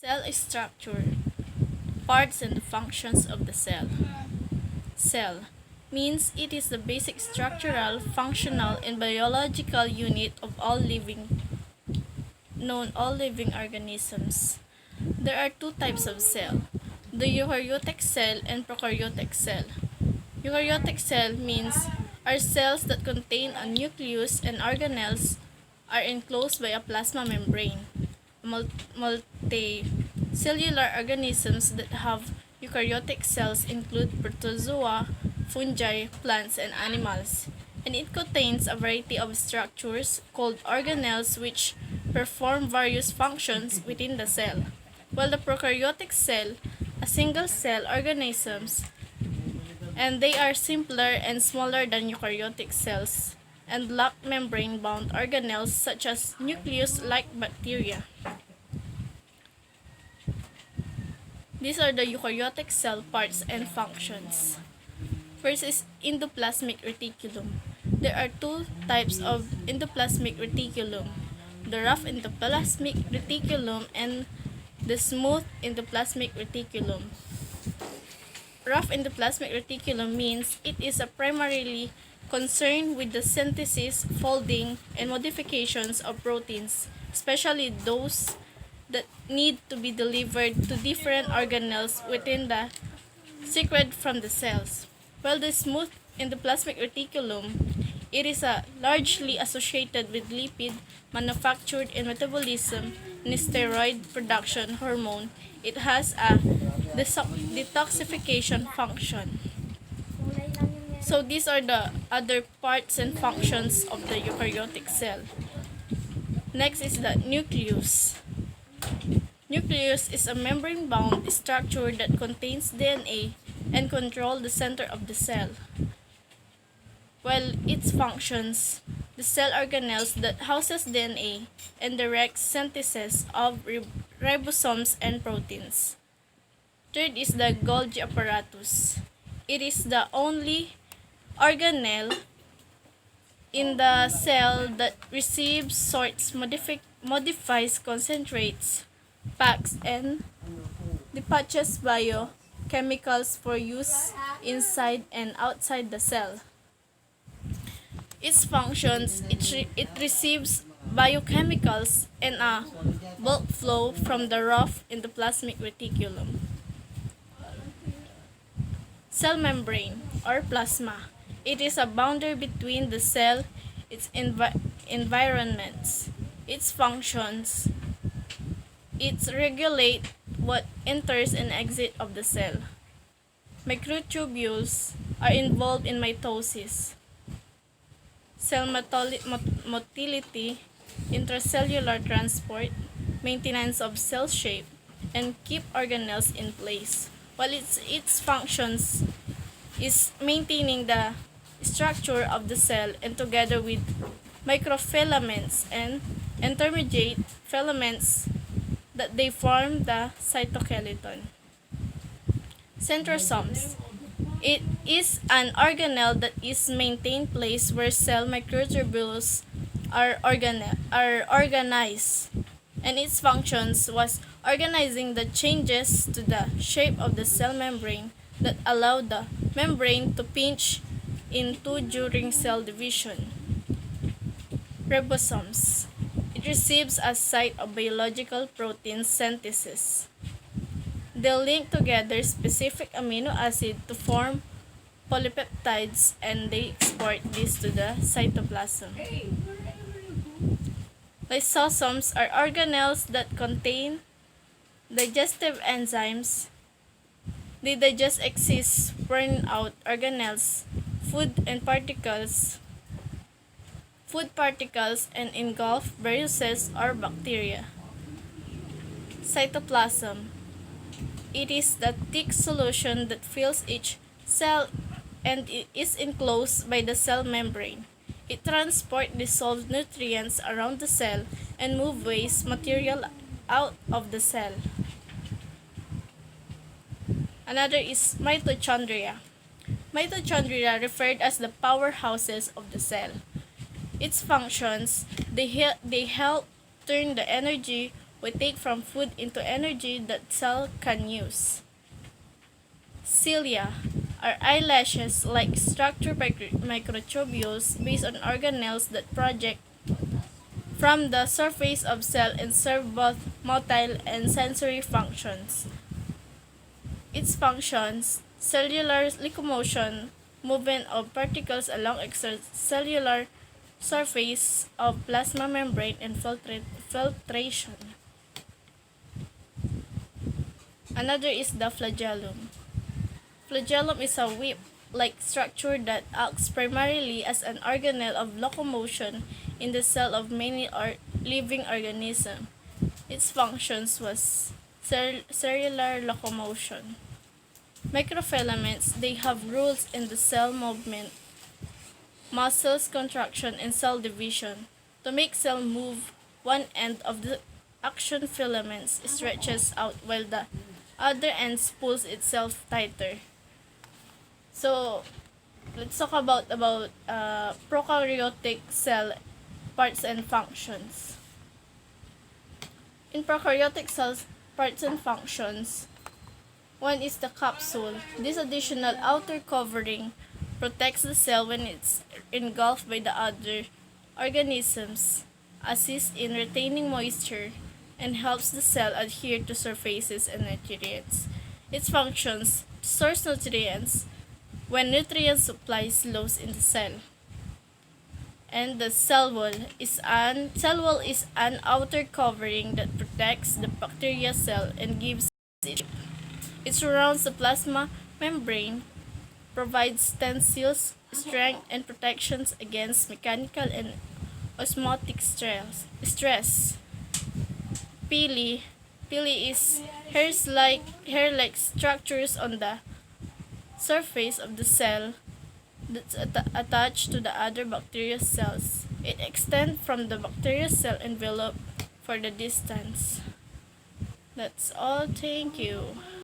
Cell structure, parts and functions of the cell. Cell means it is the basic structural, functional, and biological unit of all living organisms. There are two types of cell, the eukaryotic cell and prokaryotic cell. Eukaryotic cell means are cells that contain a nucleus and organelles are enclosed by a plasma membrane. Multicellular organisms that have eukaryotic cells include protozoa, fungi, plants, and animals, and it contains a variety of structures called organelles which perform various functions within the cell. While the prokaryotic cell, a single cell organisms, and they are simpler and smaller than eukaryotic cells and lack membrane-bound organelles such as nucleus-like bacteria. These are the eukaryotic cell parts and functions. First is endoplasmic reticulum. There are two types of endoplasmic reticulum, the rough endoplasmic reticulum and the smooth endoplasmic reticulum. Rough endoplasmic reticulum means it is primarily concerned with the synthesis, folding, and modifications of proteins, especially those that need to be delivered to different organelles within the secreted from the cells. While the smooth endoplasmic reticulum, it is largely associated with lipid manufactured and metabolism and steroid production hormone. It has a detoxification function. So these are the other parts and functions of the eukaryotic cell. Next is the nucleus. Nucleus is a membrane-bound structure that contains DNA and controls the center of the cell. While its functions, the cell organelles that houses DNA and directs synthesis of ribosomes and proteins. Third is the Golgi apparatus. It is the only organelle in the cell that receives, sorts, modifies, concentrates, packs, and dispatches biochemicals for use inside and outside the cell. Its functions, it receives biochemicals and a bulk flow from the rough endoplasmic reticulum. Cell membrane or plasma. It is a boundary between the cell, its environments, its functions. It regulates what enters and exits of the cell. Microtubules are involved in mitosis, cell motility, intracellular transport, maintenance of cell shape, and keep organelles in place. While its functions is maintaining the structure of the cell and together with microfilaments and intermediate filaments that they form the cytoskeleton. Centrosomes. It is an organelle that is maintained place where cell microtubules are organized, and its functions was organizing the changes to the shape of the cell membrane that allow the membrane to pinch into during cell division. Ribosomes. It receives a site of biological protein synthesis. They link together specific amino acid to form polypeptides and they export this to the cytoplasm. Lysosomes are organelles that contain digestive enzymes. They digest excess burned out organelles, food particles and engulf viruses or bacteria. Cytoplasm. It is the thick solution that fills each cell and it is enclosed by the cell membrane. It transports dissolved nutrients around the cell and moves waste material out of the cell. Another is mitochondria. Mitochondria referred as the powerhouses of the cell. Its functions, they help turn the energy we take from food into energy that cell can use. Cilia are eyelashes-like structure microtubules based on organelles that project from the surface of cell and serve both motile and sensory functions. Its functions: cellular locomotion, movement of particles along extracellular surface of plasma membrane, and filtration. Another is the flagellum. Flagellum is a whip-like structure that acts primarily as an organelle of locomotion in the cell of many living organisms. Its functions was cellular locomotion. Microfilaments, they have rules in the cell movement, muscles contraction, and cell division. To make cell move, one end of the action filaments stretches out while the other end pulls itself tighter. So, let's talk about prokaryotic cell parts and functions. In prokaryotic cells parts and functions, one is the capsule. This additional outer covering protects the cell when it's engulfed by the other organisms, assists in retaining moisture, and helps the cell adhere to surfaces and nutrients. Its functions: source nutrients when nutrient supply slows in the cell. And the cell wall is an outer covering that protects the bacteria cell and gives it shape. It surrounds the plasma membrane, provides tensile strength and protections against mechanical and osmotic stress. Pili is hair-like structures on the surface of the cell that's attached to the other bacterial cells. It extends from the bacterial cell envelope for the distance. That's all. Thank you.